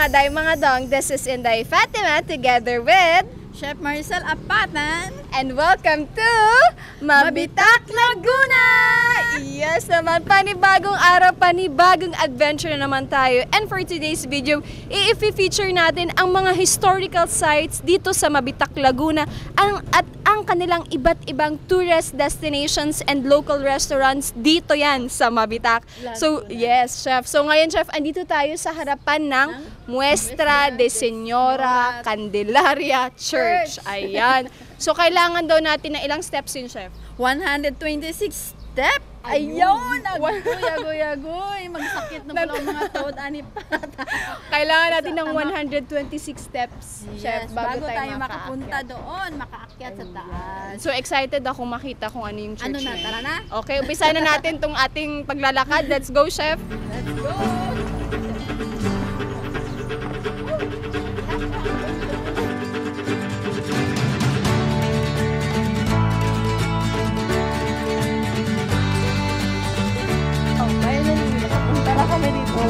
mga day mga dong, this is Inday Fatima together with Chef Maricel Apatan. and welcome to Mabitak Laguna! Yes naman, panibagong araw, panibagong adventure na naman tayo. And for today's video, i-feature natin ang mga historical sites dito sa Mabitak Laguna at ang kanilang iba't ibang tourist destinations and local restaurants dito yan sa Mabitak. So, yes, Chef. So ngayon, Chef, andito tayo sa harapan ng Muestra de Señora Candelaria Church. Ayan. So, kailangan daw natin ng ilang steps yun, Chef? 126 step. Ayun! Agoy. Magsakit na pala ang mga toad, anipata. Kailangan natin ng 126 steps, Chef, Yes, bago tayo makapunta makaakyat. doon, makaakyat sa taas. So, excited ako makita kung ano yung church Ano na, yun. tara na? Okay, umpisa na natin tong ating paglalakad. Let's go, Chef! Let's go! Punta na kami dito.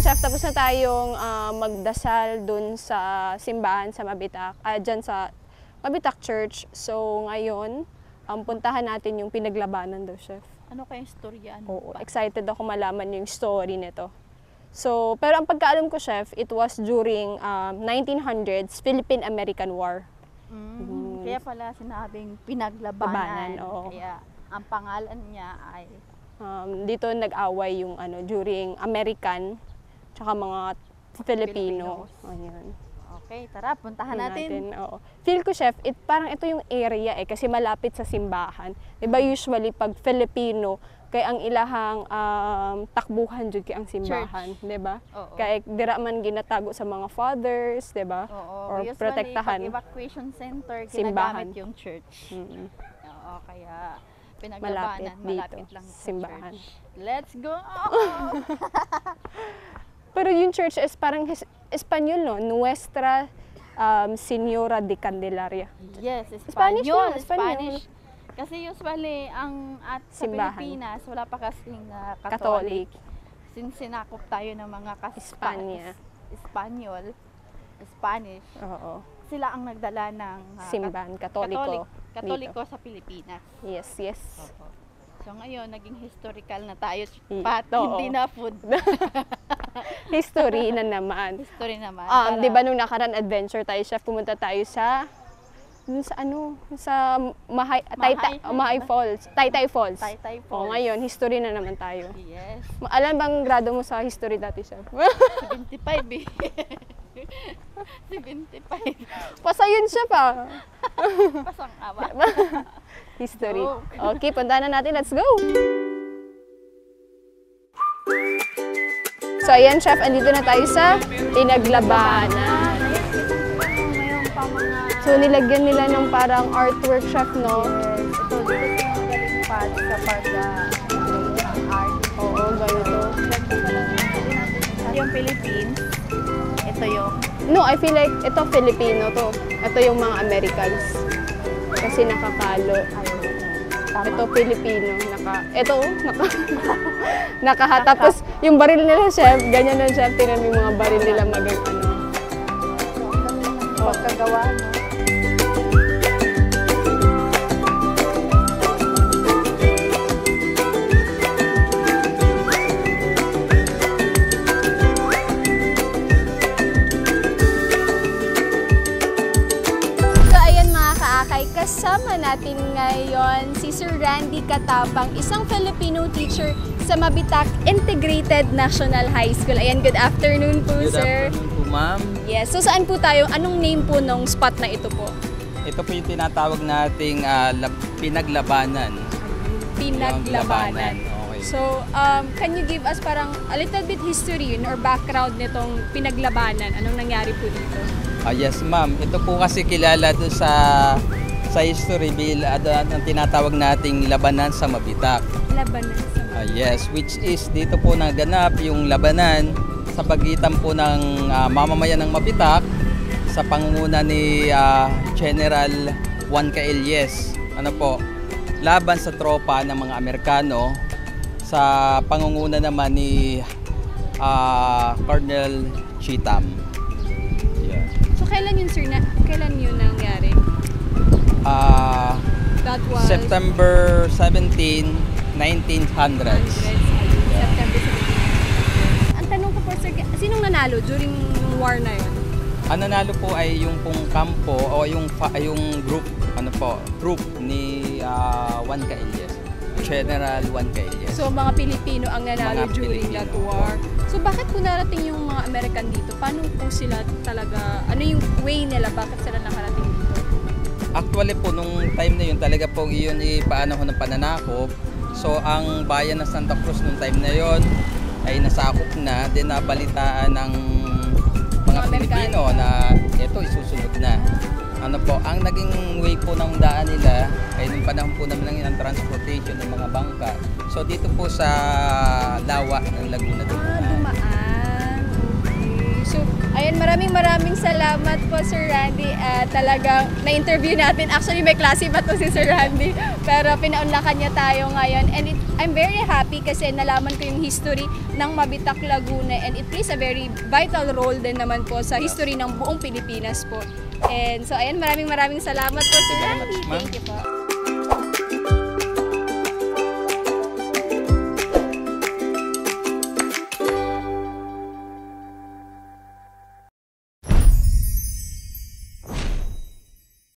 Chef, tapos na tayong magdasal dun sa simbahan sa Mabitak, dyan sa Mabitak Church. So ngayon, puntahan natin yung pinaglabanan daw, Chef. Ano kayang storya? Oo, excited ako malaman yung story nito. So, pero ang pagkaalam ko, Chef, it was during 1900s Philippine-American War. Kaya pala sinabing pinaglabanan. Oo. Kaya ang pangalan niya ay Dito nag-away yung during American tsaka mga Filipino. Ayan. Okay, tara, puntahan natin. Oo. Feel ko, Chef, parang ito yung area kasi malapit sa simbahan. Diba usually pag Filipino, kaya ang ilahang takbuhan jud kay ang simbahan, diba? Kaya dira man ginatago sa mga fathers, diba? Or usually, protektahan. pag evacuation center, Simbahan. ginagamit yung church. Oo, kaya Malapit pinaglabanan, dito, malapit lang sa simbahan. church. Let's go! Pero yung church is parang Espanyol, no? Nuestra Señora de Candelaria. Yes, Spanish Espanyol. yun, Espanyol. Spanish. Kasi usually, sa Simbahan. Pilipinas, wala pa kasing Catholic. Catholic. Since sinakop tayo ng mga Espanya. Espanyol, Spanish, Oo. sila ang nagdala ng Simbahan, Katoliko. Katoliko sa Pilipinas. Yes. So ngayon, naging historical na tayo, Oo. hindi na food. History na naman. History naman. Di ba nung nakaraan adventure tayo, Chef, pumunta tayo sa Mahay Falls. Taytay Falls. Taytay O, Falls. ngayon, history na naman tayo. Yes. Alam bang grado mo sa history dati, Chef? 75 eh. 75. Pasa yun, Chef, ah. Pasang awa. History. Joke. Okay, punta na natin. Let's go! So, ayan, Chef, andito na tayo sa pinaglabanan. So, nilagyan nila ng parang artwork, Chef, no? Ito, dito yung galing pa sa ang art. Oo, ganito. Yung Philippines, ito yung No, I feel like ito Filipino to. Ito yung mga Americans. Kasi nakakalo. Ito Filipino. Tapos yung baril nila, Chef, ganyan na, Chef. Tingnan mo yung mga baril nila pagkagawa, no? Kasama natin ngayon si Sir Randy Katapang, isang Filipino teacher sa Mabitak Integrated National High School. Ayan, good afternoon po, Good sir. afternoon po, ma'am. Yes, so saan po tayo? Anong name po nung spot na ito po? Ito po yung tinatawag nating pinaglabanan. Pinaglabanan. Okay. So, can you give us parang a little bit history or background nitong pinaglabanan? Anong nangyari po dito? Yes, ma'am. Ito po kasi kilala doon sa history bill ang tinatawag nating labanan sa Mabitak. Labanan sa Yes, which is dito po naganap yung labanan sa pagitan po ng mamamayan ng Mabitak sa pangunguna ni General Juan Cailles. Ano po? Laban sa tropa ng mga Amerikano sa pangunguna naman ni Colonel Cheatham. Yeah. So, kailan yun, sir? Kailan yun nangyari? That was September 17, 1900s. September 17. Ang tanong ko po, sir, sinong nanalo during war na yun? Ang nanalo po ay yung pong kampo o yung group ni Juan Cailles. General Juan Cailles. So, mga Pilipino ang nanalo Mga during Pilipino. that war. So, bakit po narating yung mga American dito? Paano po sila talaga, ano yung way nila? Bakit sila nakarating dito? Actually po, nung time na yun, talaga po yun paano ng pananakop. So, ang bayan ng Santa Cruz nung time na yun ay nasakop na, din nabalitaan ng mga Pilipino na ito isusunod na. Ano po, ang naging way po ng daan nila ay nung panahon po naman ng transportation ng mga bangka. So, dito po sa lawa ng Laguna dumaan. Dumaan. Okay. So, ayun, maraming salamat po, Sir Randy. Talagang na-interview natin. Actually, may klase pa to si Sir Randy. Pero pinaunlakan niya tayo ngayon. And I'm very happy kasi nalaman ko yung history ng Mabitak, Laguna. And it plays a very vital role din naman po sa history ng buong Pilipinas po. And so, ayan, maraming salamat po, Sir Thank you very Randy. much, ma'am. Thank you po.